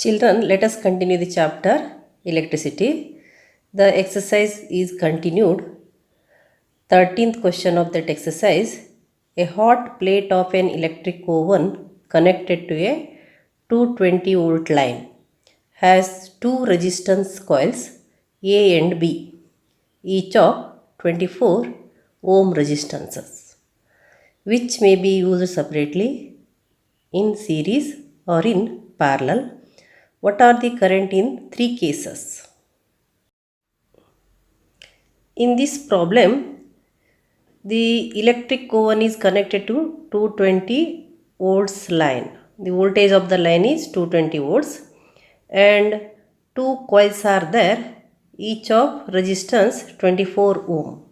Children, let us continue the chapter electricity. The exercise is continued. 13th question of that exercise. A hot plate of an electric oven connected to a 220 volt line has two resistance coils A and B, each of 24 ohm resistances, which may be used separately, in series or in parallel. What are the current in three cases? In this problem, the electric oven is connected to 220 volts line. The voltage of the line is 220 volts and two coils are there, each of resistance 24 ohm.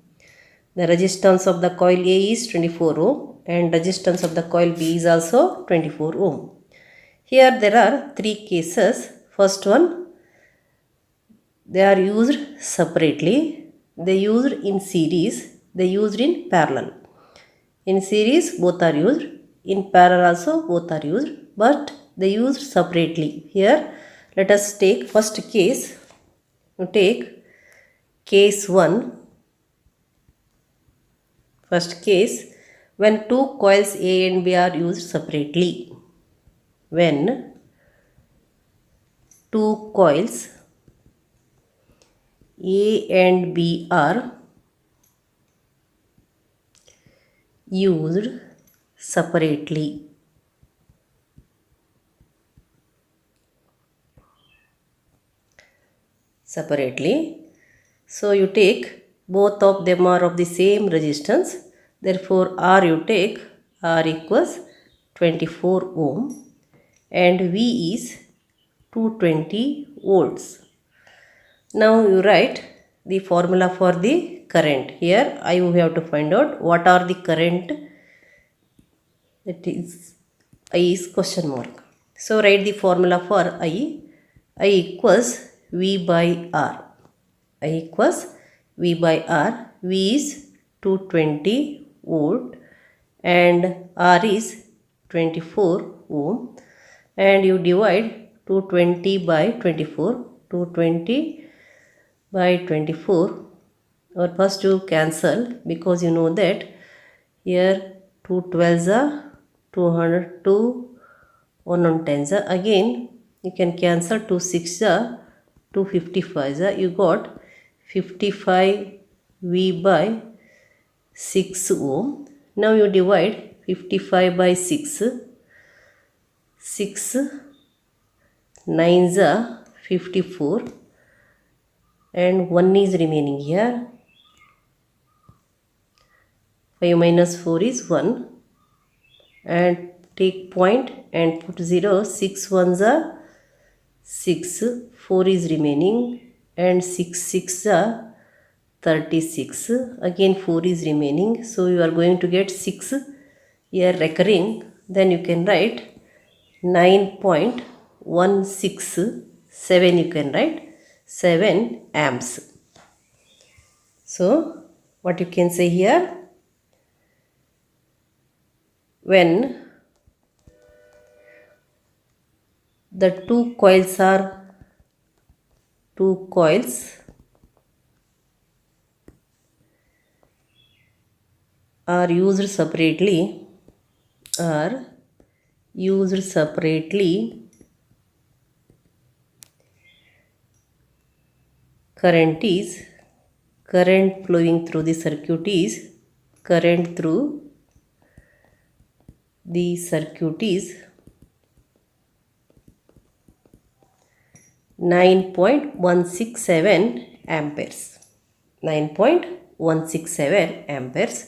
The resistance of the coil A is 24 ohm and resistance of the coil B is also 24 ohm. Here there are three cases. First one, they are used separately, they used in series, they used in parallel. In series both are used, in parallel also both are used, but they used separately. Here let us take first case. You take case 1. First case, when two coils A and B are used separately. When two coils A and B are used separately. So you take both of them are of the same resistance. Therefore R you take, R equals 24 ohm and V is 220 volts. Now you write the formula for the current. Here I will have to find out what are the current. That is I is question mark. So write the formula for I. I equals V by R. I equals V by R. V is 220 volt and R is 24 ohm, and you divide 220 by 24. 220 by 24, or first you cancel, because you know that here 2 12s are 200, 2 1 on 10s are, again you can cancel 2 6s are 255s are, you got 55 V by 6 ohm. Now you divide 55 by 6, 6 9s are 54 and 1 is remaining here. 5 minus 4 is 1, and take point and put 0. 6 ones are 6, 4 is remaining, and 6 6 are 36, again 4 is remaining. So you are going to get 6 here recurring. Then you can write 9.167, you can write 7 amps. So what you can say here, when the two coils are used separately, current flowing through the circuit is 9.167 amperes. 9.167 amperes.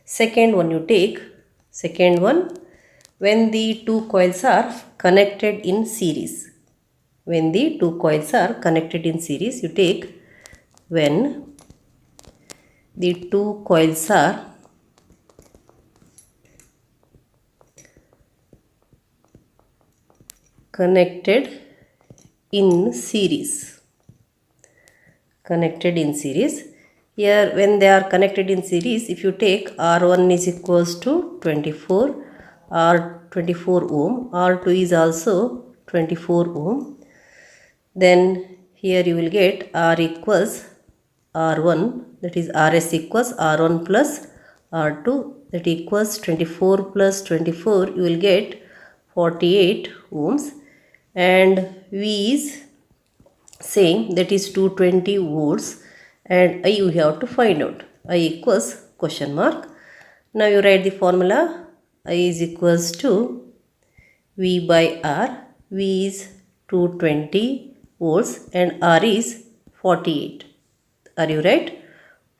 Second one you take. Second one, when the two coils are connected in series. When the two coils are connected in series, you take when the two coils are connected in series. Here when they are connected in series, if you take R1 is equals to 24, R24 ohm, R2 is also 24 ohm. Then here you will get R equals R1, that is Rs equals R1 plus R2, that equals 24 plus 24, you will get 48 ohms, and V is same, that is 220 volts, and I you have to find out. I equals question mark. Now you write the formula. I is equals to V by R. V is 220 volts and R is 48. Are you right?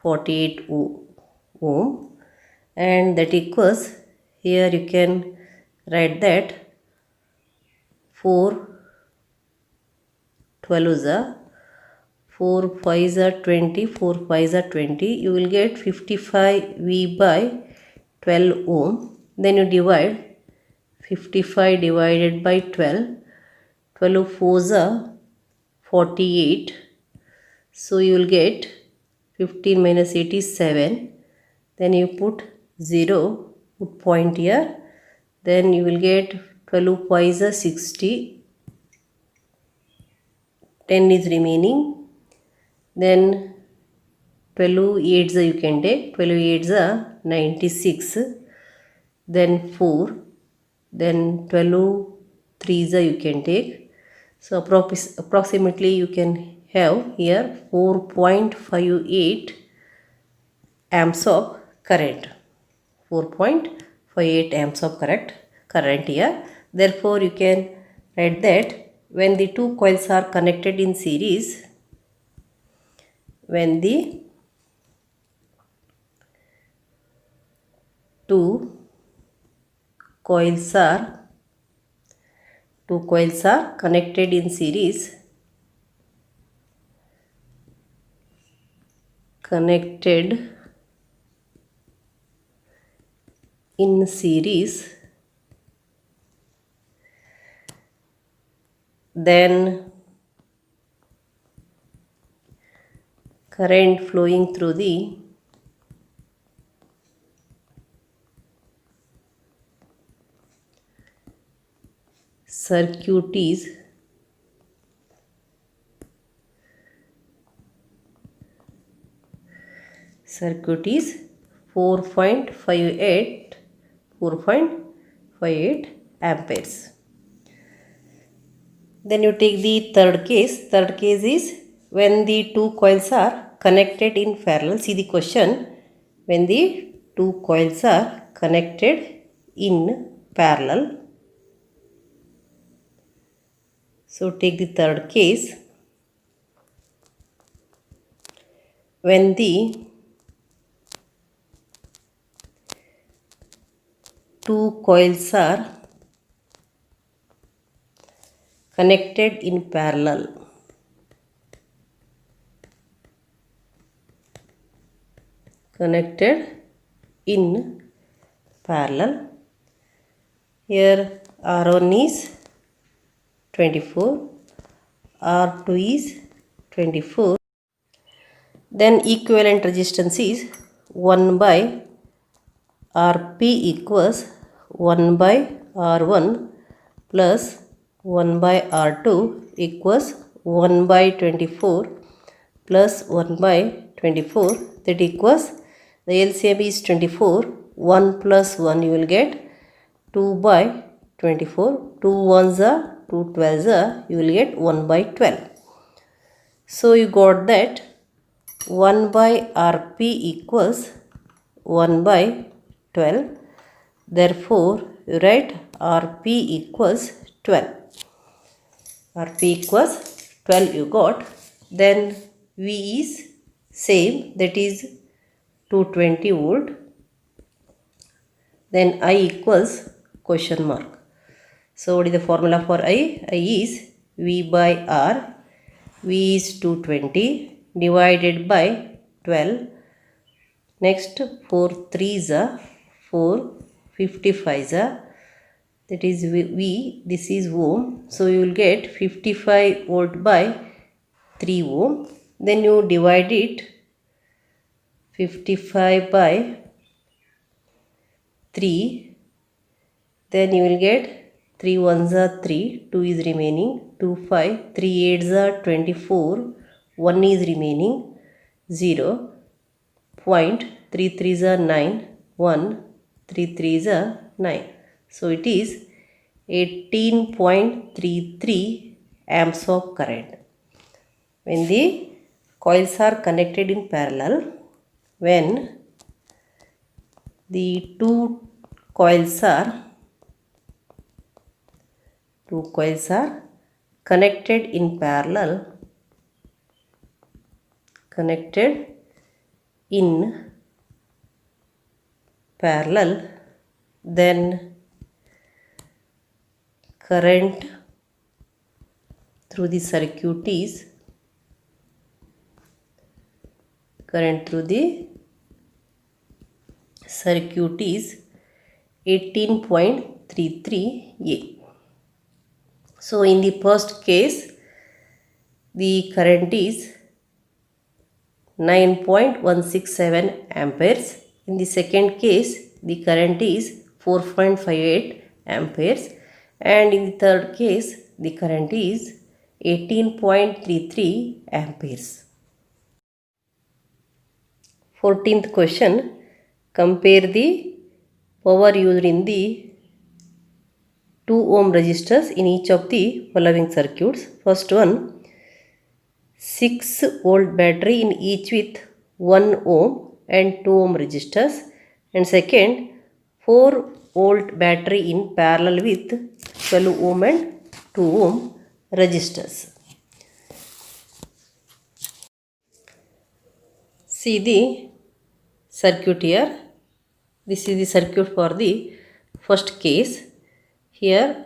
48 ohm, and that equals, here you can write that 4 12 is a 4 5 is a 20, 4 5 is a 20, you will get 55 V by 12 ohm. Then you divide 55 divided by 12, 12 4 is a 48, so you will get 15 minus 8 is 7, then you put 0, put point here, then you will get 12 5 is a 60, 10 is remaining, then 12 8 you can take, 12 8 is 96, then 4, then 12 3 you can take, so approximately you can have here 4.58 amps of current, 4.58 amps of current here. Therefore you can write that when the two coils are connected in series, when the two coils are connected in series, then current flowing through the circuit is circuit is 4.58 amperes. Then you take the third case. Third case is when the two coils are connected in parallel. See the question. When the two coils are connected in parallel. So take the third case. When the two coils are connected in parallel. Here R1 is 24, R2 is 24. Then equivalent resistance is 1 by Rp equals 1 by R1 plus 1 by R2 equals 1 by 24 plus 1 by 24, that equals, the LCM is 24, 1 plus 1 you will get 2 by 24, 2 ones are 2 12s are, you will get 1 by 12. So you got that 1 by Rp equals 1 by 12. Therefore you write Rp equals 12. Rp equals 12 you got. Then V is same, that is 220 volt. Then I equals question mark. So what is the formula for I? I is V by R. V is 220 divided by 12. Next 4 3s are 4, 55s are, that is V, this is ohm. So you will get 55 volt by 3 ohm. Then you divide it 55 by 3. Then you will get 3 ones are 3, 2 is remaining, 2 5, 3 eights are 24, 1 is remaining, 0, point, 3 threes are 9, 1, 3 threes are 9. So it is 18.33 amps of current. When the coils are connected in parallel, when the two coils are connected in parallel, then current through the circuit is 18.33 A. So in the first case, the current is 9.167 amperes. In the second case, the current is 4.58 amperes. And in the third case, the current is 18.33 amperes. 14th question. Compare the power used in the 2 ohm resistors in each of the following circuits. First one, 6 volt battery in each with 1 ohm and 2 ohm resistors. And second, 4 volt battery in parallel with 12 ohm and 2 ohm resistors. See the circuit here. This is the circuit for the first case. Here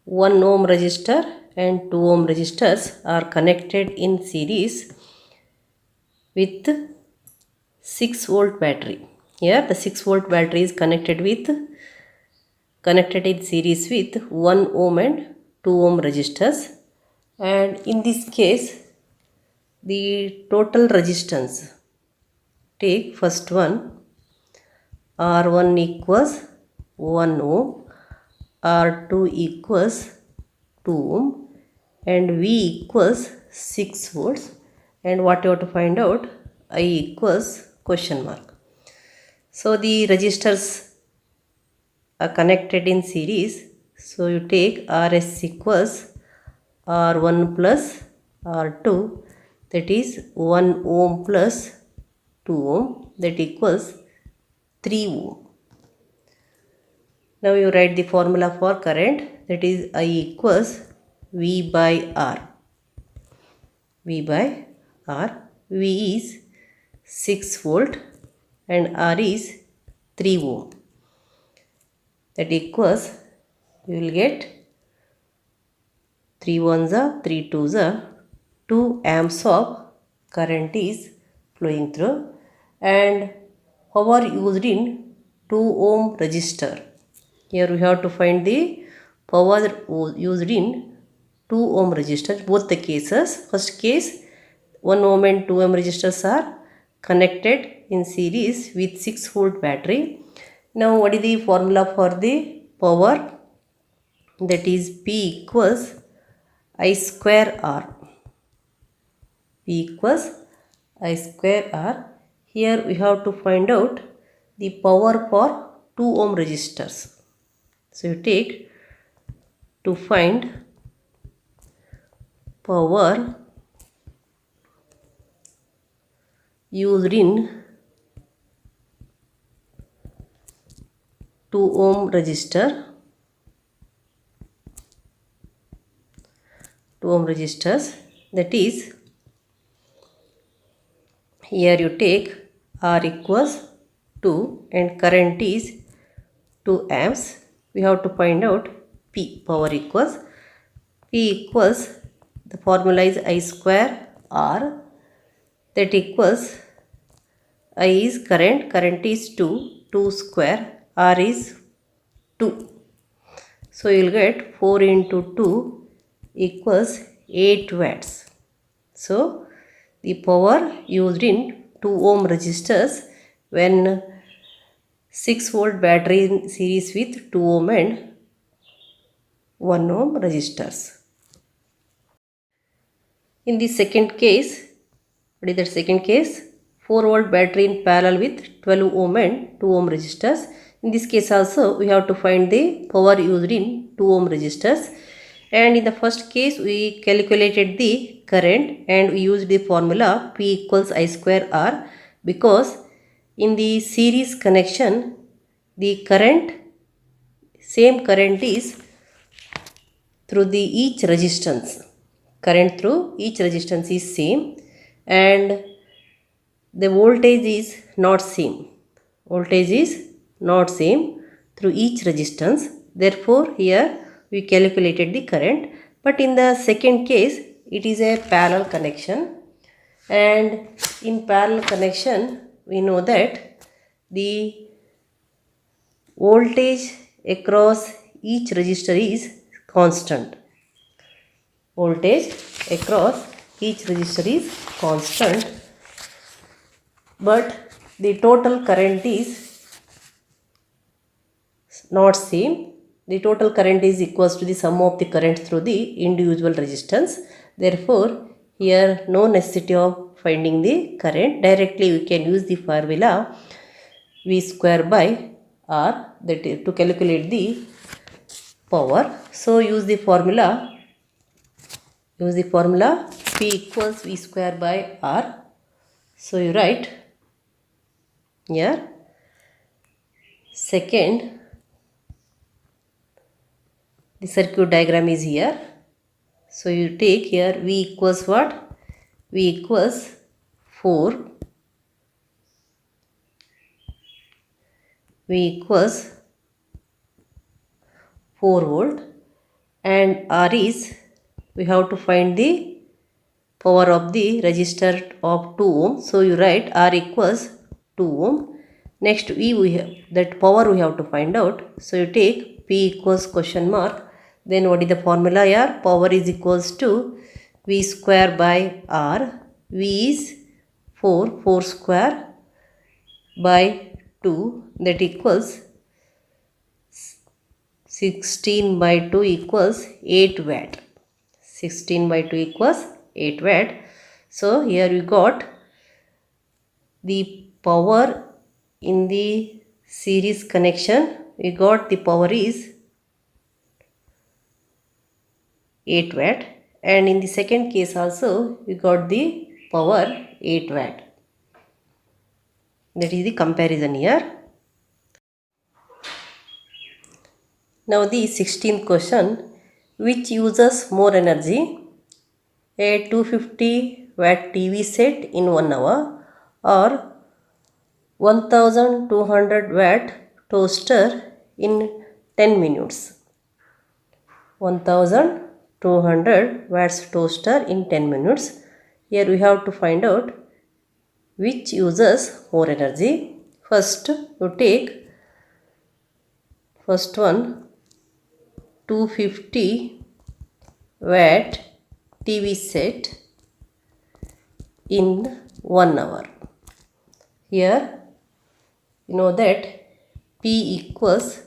1 ohm resistor and 2 ohm resistors are connected in series with 6 volt battery. Here the 6 volt battery is connected in series with 1 ohm and 2 ohm resistors. And in this case, the total resistance, take first one, R1 equals 1 ohm, R2 equals 2 ohm, and V equals 6 volts. And what you have to find out, I equals question mark. So the resistors are connected in series. So you take Rs equals R1 plus R2, that is 1 ohm plus 2 ohm, that equals 3 ohm. Now you write the formula for current, that is I equals V by R. V is 6 volt and R is 3 ohm. That equals, you will get 3 ones are 3 twos are 2 amps of current is flowing through. And power used in 2 ohm resistor. Here we have to find the power used in 2 ohm resistor, both the cases. First case, 1 ohm and 2 ohm resistors are connected in series with 6 volt battery. Now what is the formula for the power? That is P equals I square R. P equals I square R. Here we have to find out the power for 2 ohm resistors. So you take to find power used in 2 ohm resistor. 2 ohm resistors, that is, here you take R equals 2 and current is 2 amps. We have to find out P, power equals P equals, the formula is I square R, that equals I is current is 2 square, R is 2. So you will get 4 into 2 equals 8 watts. So the power used in 2 ohm resistors when 6 volt battery in series with 2 ohm and 1 ohm resistors. In the second case, what is that second case? 4 volt battery in parallel with 12 ohm and 2 ohm resistors. In this case also we have to find the power used in 2 ohm resistors, and in the first case we calculated the current and we used the formula P equals I square R, because in the series connection the same current is through the each resistance. Current through each resistance is same and the voltage is not same. Voltage is not same through each resistance. Therefore, here we calculated the current. But in the second case, it is a parallel connection, and in parallel connection, we know that the voltage across each resistor is constant. Voltage across each resistor is constant, but the total current is not same. The total current is equals to the sum of the current through the individual resistance. Therefore, here no necessity of finding the current. Directly we can use the formula V square by R, that is to calculate the power. So use the formula P equals V square by R. So you write here second, the circuit diagram is here. So you take here V equals what? V equals 4. V equals 4 volt, and R is, we have to find the power of the resistor of 2 ohm. So you write R equals 2 ohm. Next V, we have that power we have to find out. So you take P equals question mark. Then what is the formula here? Power is equals to V square by R. V is 4 square by 2, that equals 16 by 2 equals 8 watt. 16 by 2 equals 8 watt. So here we got the power in the series connection. We got the power is 8 watt, and in the second case also we got the power 8 watt. That is the comparison here. Now the 16th question, which uses more energy, a 250 watt TV set in 1 hour or 1200 watt toaster in 10 minutes? 1200 watts toaster in 10 minutes. Here we have to find out which uses more energy. First you take first one, 250 watt TV set in 1 hour. Here you know that P equals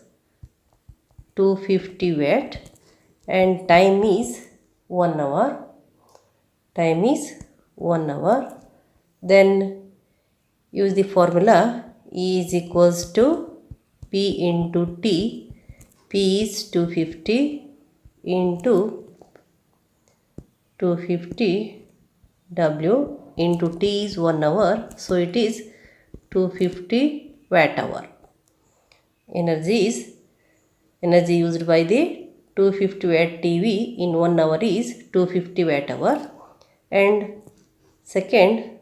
250 watt and time is 1 hour. Time is 1 hour. Then use the formula E is equals to P into T. P is 250 into 250 W into T is 1 hour. So it is 250 watt hour. Energy used by the 250 watt TV in 1 hour is 250 watt hour. And second,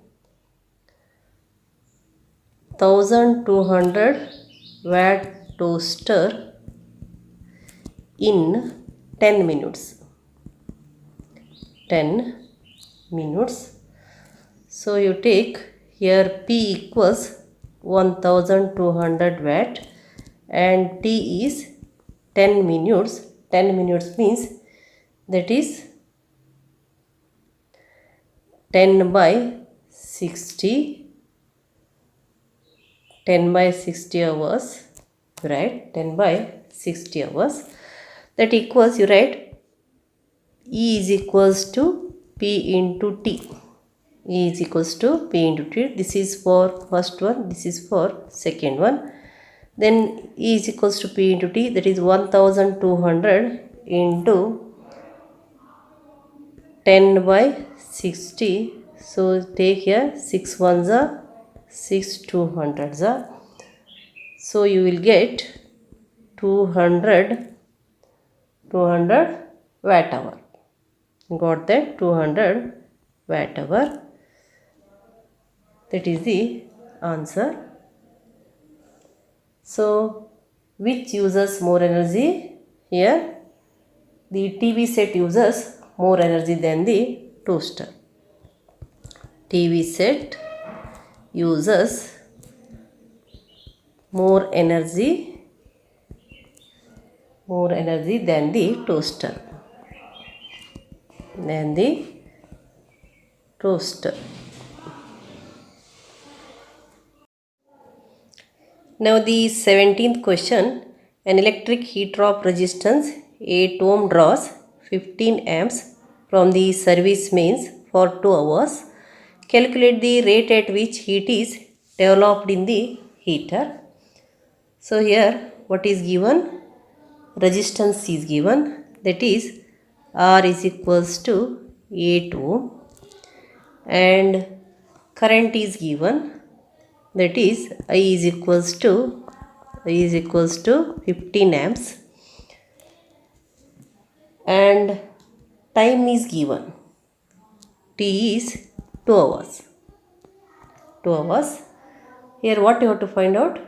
1200 watt toaster in 10 minutes. 10 minutes. So you take here P equals 1200 watt and T is 10 minutes. 10 minutes means that is 10 by 60. 10 by 60 hours, right? 10 by 60 hours. that equals, you write E is equals to P into T. E is equals to P into T. This is for first one, this is for second one. Then E is equals to P into T, that is 1200 into 10 by 60. So take here 6 ones are 6 200s are. So you will get 200 watt hour. Got that? 200 watt hour. That is the answer. So which uses more energy? Here the TV set uses more energy than the toaster. TV set uses more energy than the toaster. Now the 17th question. An electric heat drop resistance 8 ohm draws 15 amps from the service mains for 2 hours. Calculate the rate at which heat is developed in the heater. So here what is given? Resistance is given, that is R is equals to 8 ohm, and current is given, that is I is equals to 15 amps, and time is given, T is 2 hours. Here what you have to find out?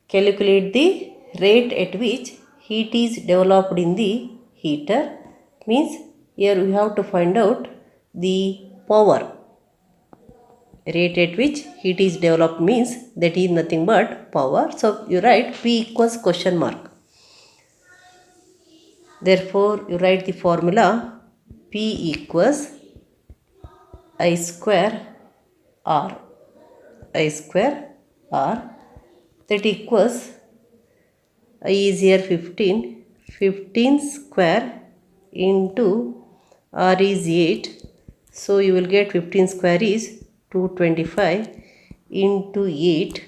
Calculate the rate at which heat is developed in the heater. Means here we have to find out the power. Rate at which heat is developed means that is nothing but power. So you write P equals question mark. Therefore you write the formula P equals I square R. That equals I is here 15 square into R is 8. So you will get 15 square is 225 into 8,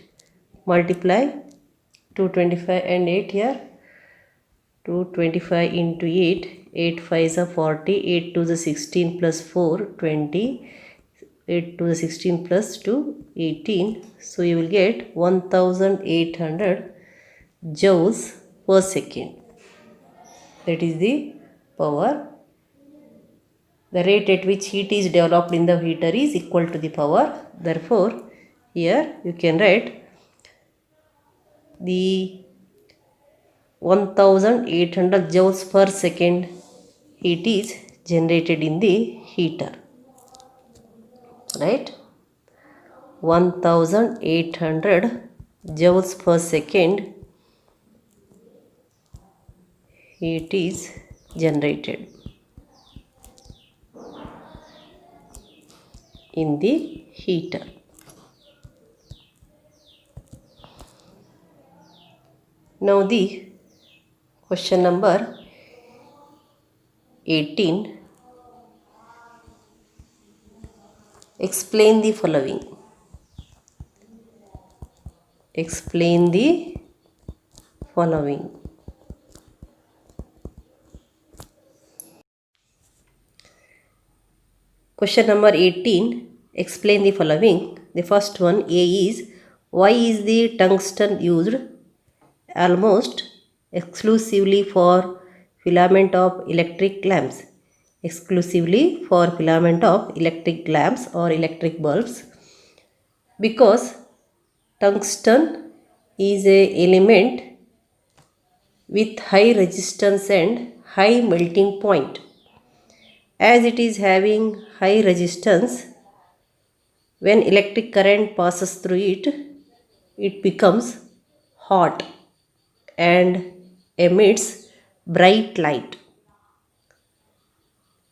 multiply 225 and 8 here, 225 into 8, 8 5s are 40, 8 to the 16 plus 4, 20, 8 to the 16 plus 2, 18. So you will get 1800 joules per second. That is the power. The rate at which heat is developed in the heater is equal to the power. Therefore here you can write the 1800 joules per second heat is generated in the heater. Right? 1800 joules per second heat is generated in the heater. Now the question number 18. Explain the following. Question number 18. Explain the following. The first one, A is, why is the tungsten used almost exclusively for filament of electric lamps? Or electric bulbs. Because tungsten is a element with high resistance and high melting point. As it is having high resistance, when electric current passes through it, it becomes hot and emits bright light.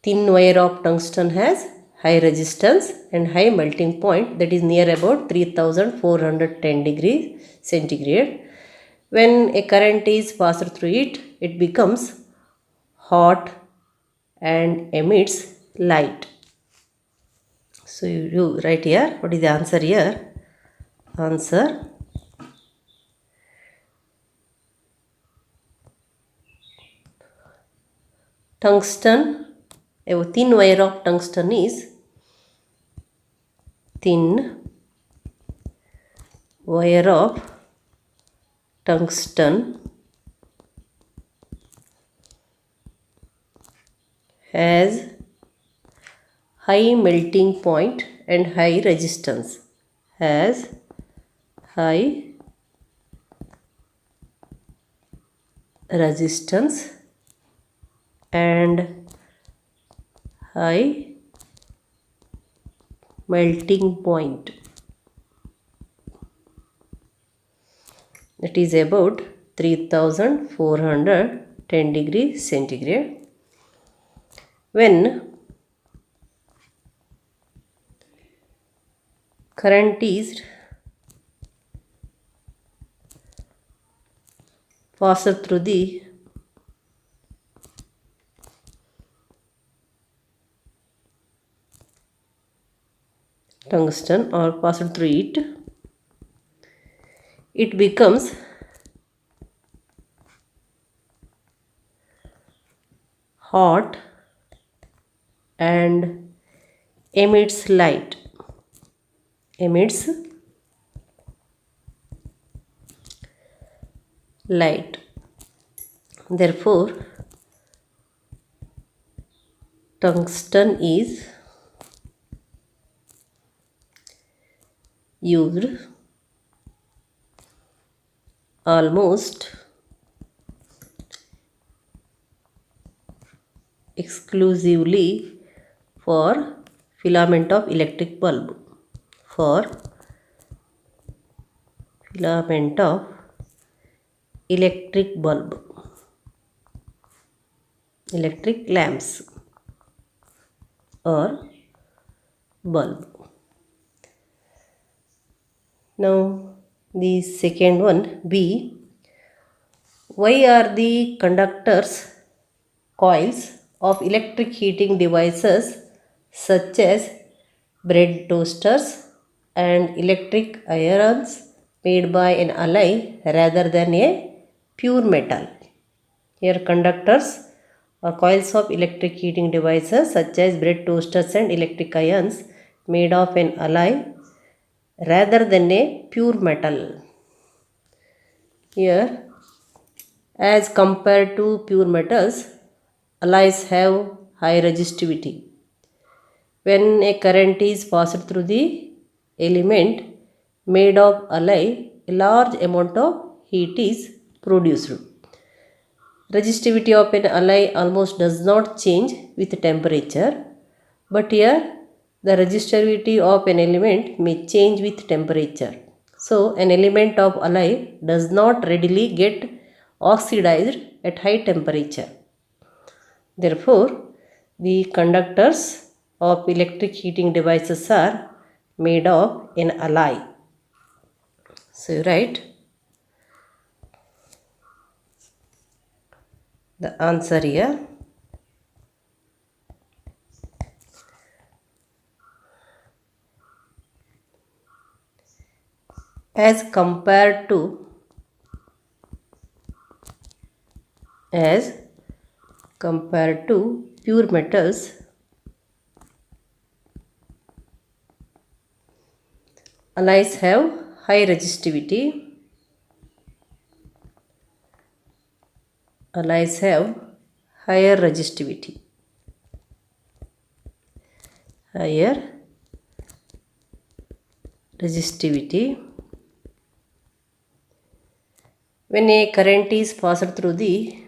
Thin wire of tungsten has high resistance and high melting point, that is near about 3410 degrees centigrade. When a current is passed through it, it becomes hot and emits light. So you write here, what is the answer here? Answer, tungsten. A thin wire of tungsten is thin wire of tungsten has high melting point and high resistance. Has high resistance and high melting point. It is about 3410 degrees centigrade. When current is passed through the tungsten or passed through it, it becomes hot and emits light. Emits light. Therefore, tungsten is used almost exclusively for filament of electric bulb. For filament of electric bulb, electric lamps or bulb. Now the second one, B. Why are the conductors coils of electric heating devices such as bread toasters and electric irons made by an alloy rather than a pure metal? Here conductors or coils of electric heating devices such as bread toasters and electric irons made of an alloy rather than a pure metal. Here, as compared to pure metals, alloys have high resistivity. When a current is passed through the element made of alloy, a large amount of heat is produced. Resistivity of an alloy almost does not change with temperature, but here the resistivity of an element may change with temperature. So an element of alloy does not readily get oxidized at high temperature. Therefore, the conductors of electric heating devices are made of an alloy. So you write the answer here. As compared to pure metals, alloys have high resistivity. Alloys have higher resistivity. Higher resistivity. When a current is passed through the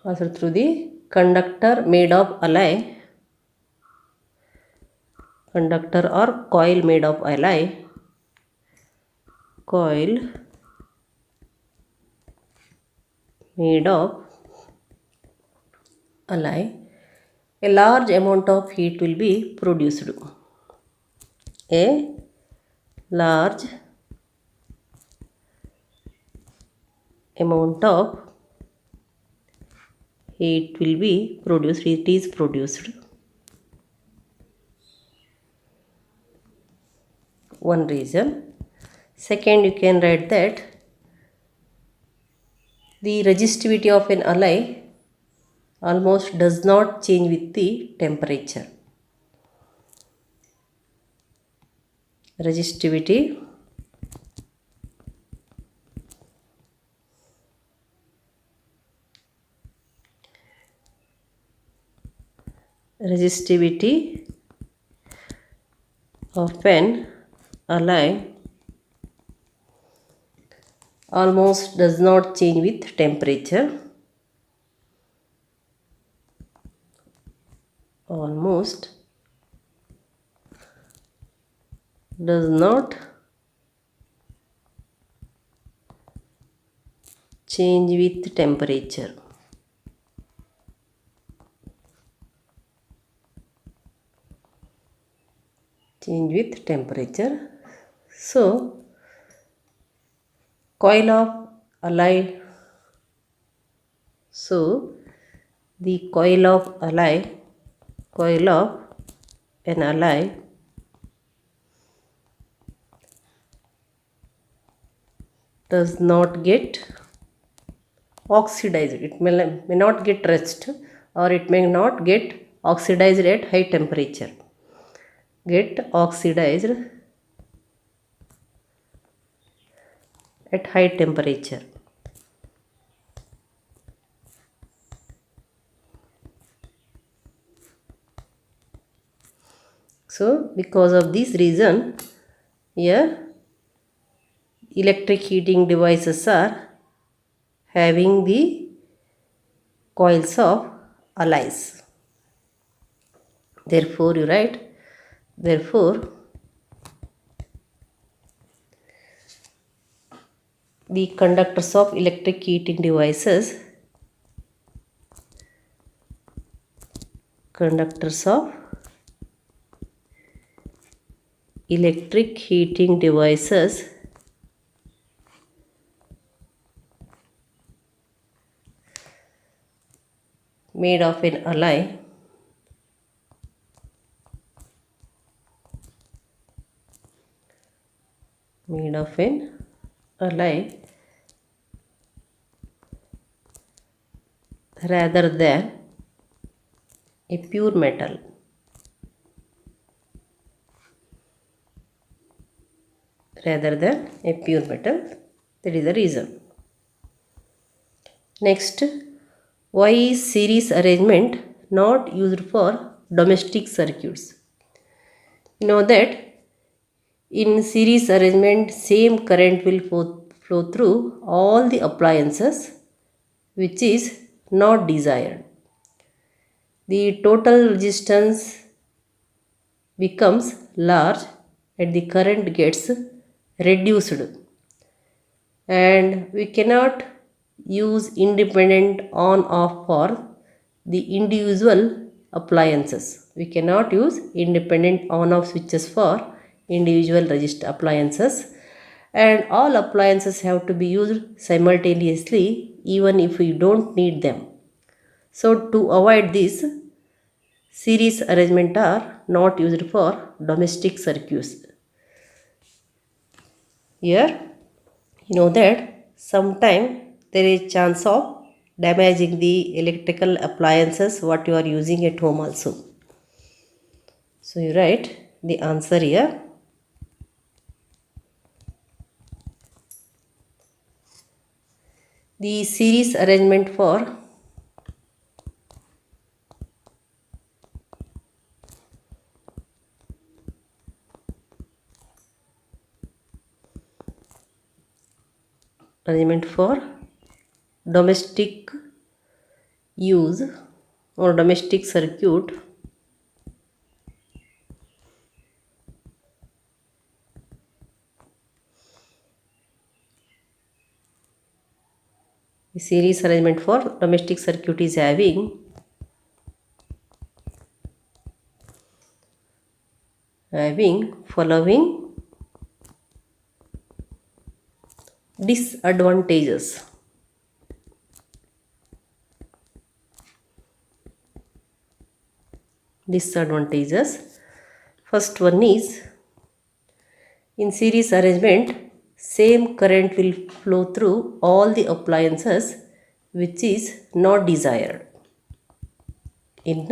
passed through the conductor made of alloy, conductor or coil made of alloy, coil made of alloy, a large amount of heat will be produced. A large amount of heat will be produced. It is produced. One reason. Second, you can write that the resistivity of an alloy almost does not change with the temperature. Resistivity of an alloy almost does not change with temperature. Almost does not change with temperature. Change with temperature. So, coil of alloy. So, the coil of an alloy does not get oxidized. It may not get rust, or it may not get oxidized at high temperature. Get oxidized at high temperature. So, because of this reason, here electric heating devices are having the coils of alloys. Therefore, you write, therefore, the conductors of electric heating devices, made of an alloy rather than a pure metal. That is the reason. Next, why is series arrangement not used for domestic circuits? You know that in series arrangement, same current will flow through all the appliances, which is not desired. The total resistance becomes large and the current gets reduced, and we cannot use independent on off for the individual appliances. We cannot use independent on off switches for individual resistor appliances, and all appliances have to be used simultaneously even if we don't need them. So, to avoid this, series arrangement are not used for domestic circuits. Here, you know that sometime there is chance of damaging the electrical appliances what you are using at home also. So, you write the answer here. The series arrangement for domestic use or domestic circuit The series arrangement for domestic circuit is having following disadvantages. First one is, in series arrangement, same current will flow through all the appliances, which is not desired. In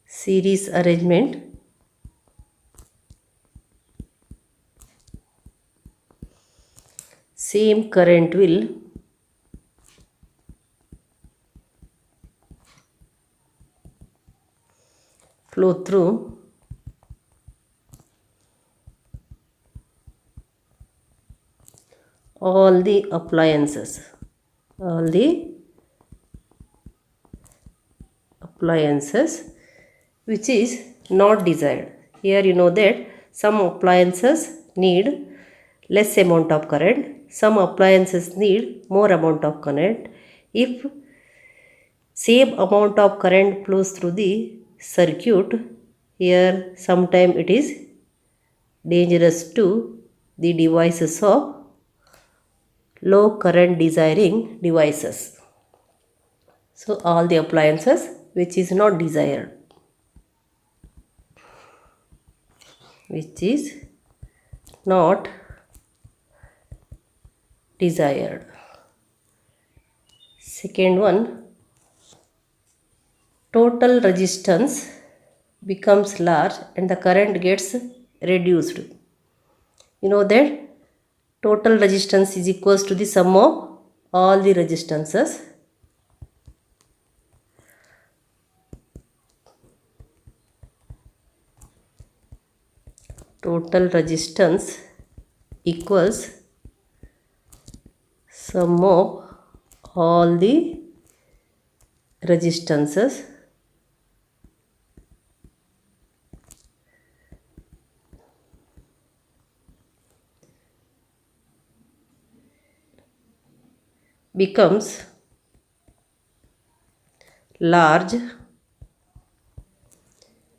series arrangement, same current will flow through all the appliances, which is not desired. Here you know that some appliances need less amount of current, some appliances need more amount of current. If same amount of current flows through the circuit, here sometimes it is dangerous to the devices of low current desiring devices. So all the appliances which is not desired, Second one, total resistance becomes large and the current gets reduced. You know that total resistance is equals to the sum of all the resistances. Total resistance equals sum of all the resistances becomes large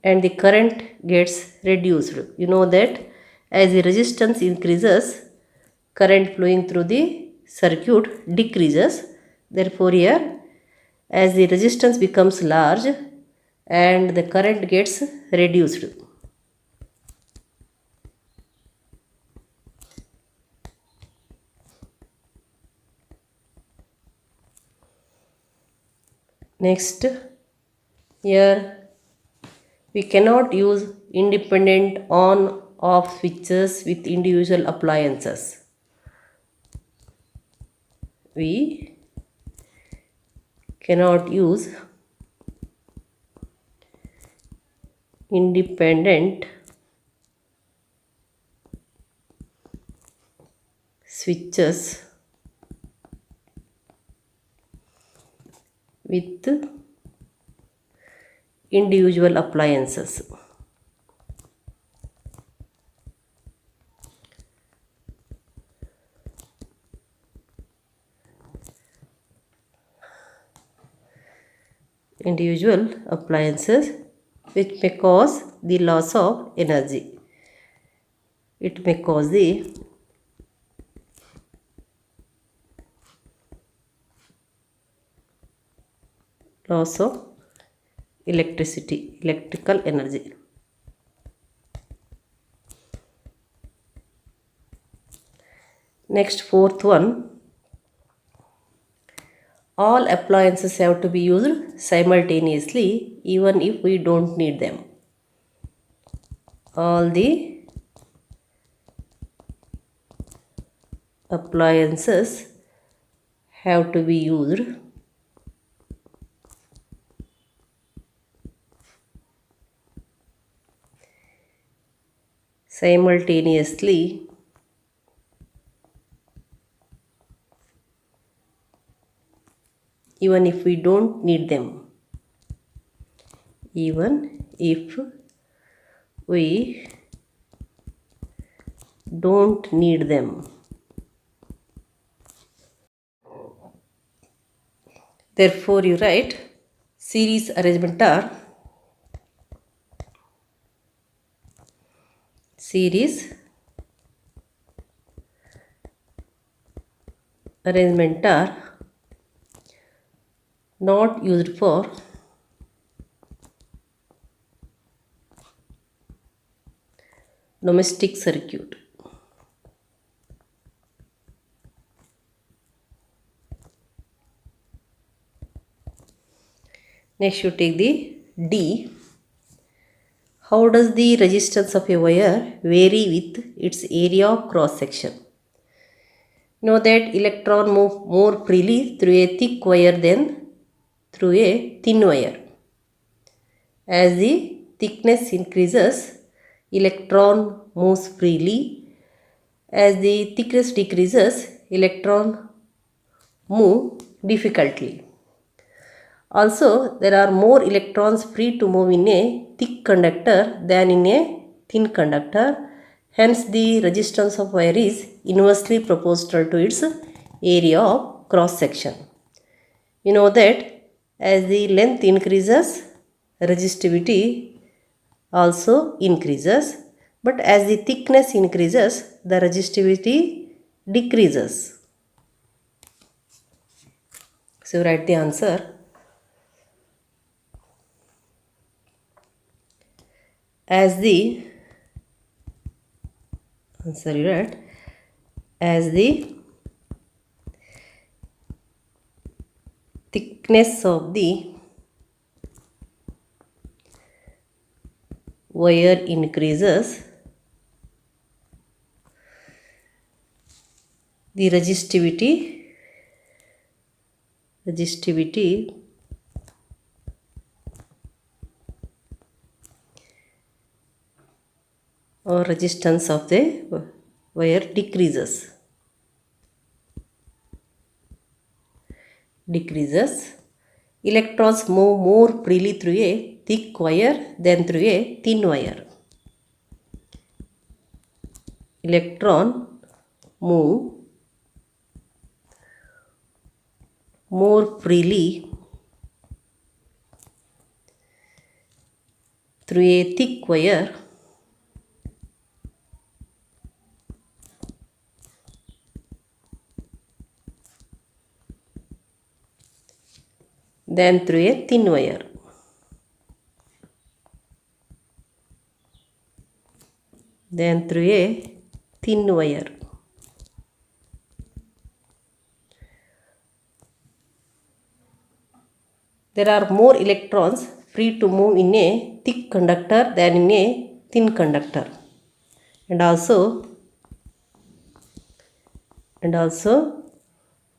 and the current gets reduced. You know that as the resistance increases, current flowing through the circuit decreases. Therefore here, as the resistance becomes large and the current gets reduced. Next, here we cannot use independent on-off switches with individual appliances. We cannot use independent switches with individual appliances. Individual appliances which may cause the loss of energy. It may cause the loss of electrical energy. Next, fourth one, all appliances have to be used simultaneously even if we don't need them. All the appliances have to be used simultaneously even if we don't need them. Even if we don't need them. Therefore, you write series arrangement are not used for domestic circuit. Next you take the D. How does the resistance of a wire vary with its area of cross section? Know that electron move more freely through a thick wire than through a thin wire. As the thickness increases, electron moves freely. As the thickness decreases, electron move difficultly. Also, there are more electrons free to move in a thick conductor than in a thin conductor. Hence, the resistance of wire is inversely proportional to its area of cross section. You know that as the length increases, resistivity also increases, but as the thickness increases, the resistivity decreases. So, write the answer. As the thickness of the wire increases, the resistivity or resistance of the wire decreases. Electrons move more freely through a thick wire than through a thin wire. Electron move more freely through a thick wire than through a thin wire. There are more electrons free to move in a thick conductor than in a thin conductor. And also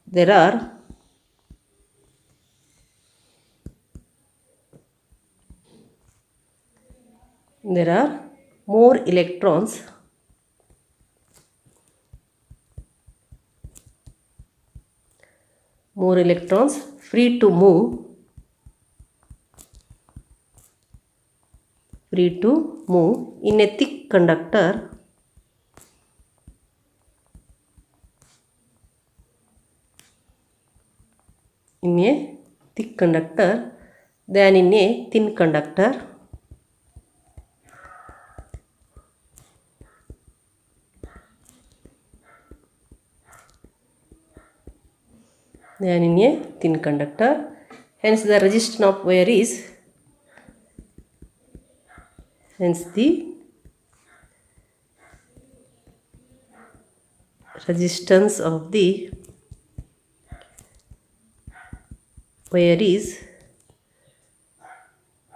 there are more electrons free to move in a thick conductor than in a thin conductor. Hence the resistance of wire is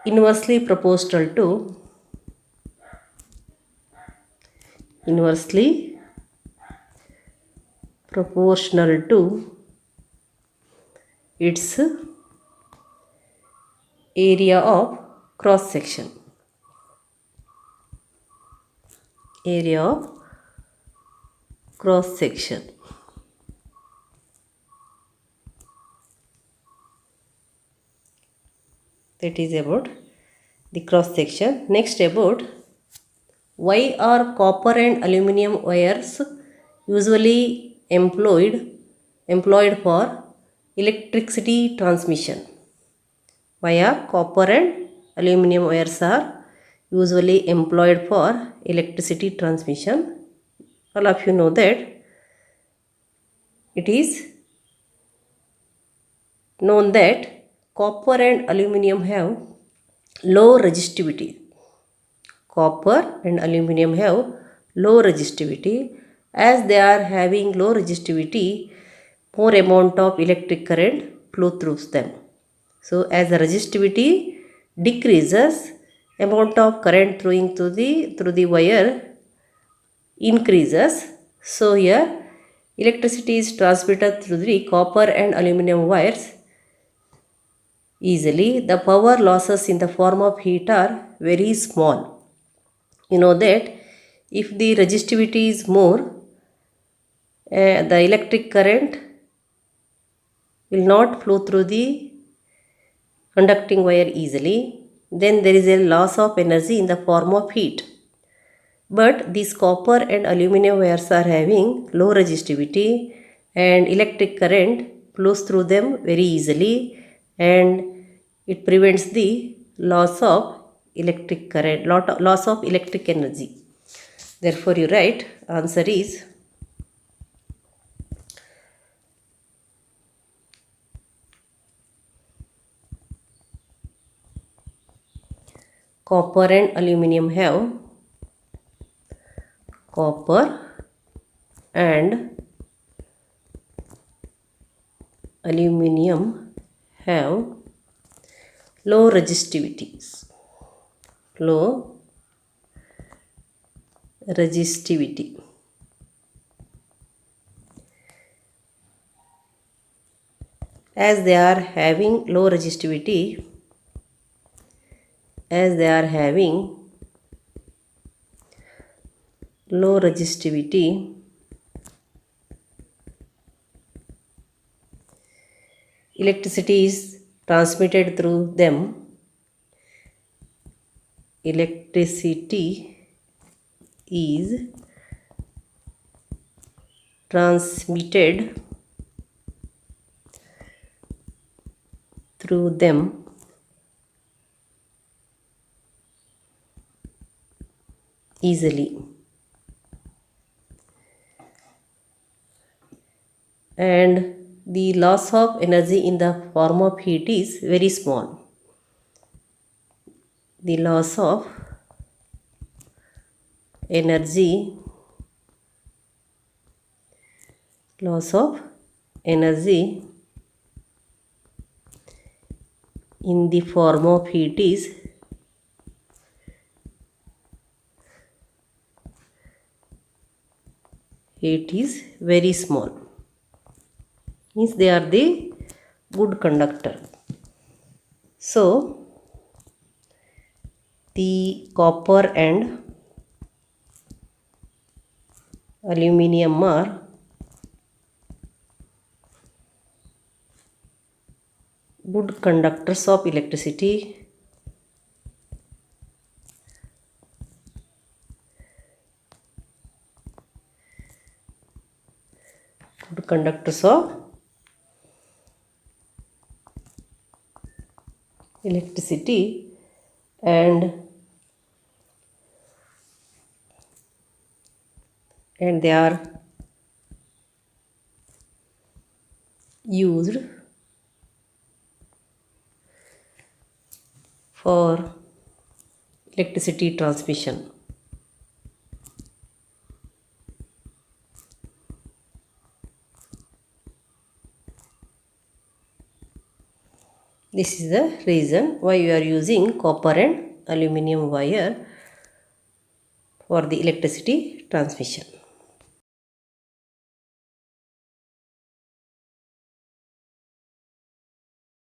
inversely proportional to its area of cross section. That is about the cross section. Next, about why are copper and aluminum wires usually employed for electricity transmission via copper and aluminum wires are usually employed for electricity transmission. All of you know that it is known that copper and aluminum have low resistivity. Copper and aluminum have low resistivity. As they are having low resistivity, more amount of electric current flow through them. So as the resistivity decreases, amount of current flowing through the wire increases. So here electricity is transmitted through the copper and aluminum wires easily. The power losses in the form of heat are very small. You know that if the resistivity is more, the electric current will not flow through the conducting wire easily. Then there is a loss of energy in the form of heat. But these copper and aluminum wires are having low resistivity and electric current flows through them very easily, and it prevents the loss of electric current, loss of electric energy. Therefore you write answer is copper and aluminum have low resistivity. As they are having low resistivity, electricity is transmitted through them. Electricity is transmitted through them easily, and the loss of energy in the form of heat is very small. The loss of energy in the form of heat is very small. Means they are the good conductor. So the copper and aluminum are good conductors of electricity. Good conductors of electricity, and they are used for electricity transmission. This is the reason why we are using copper and aluminum wire for the electricity transmission.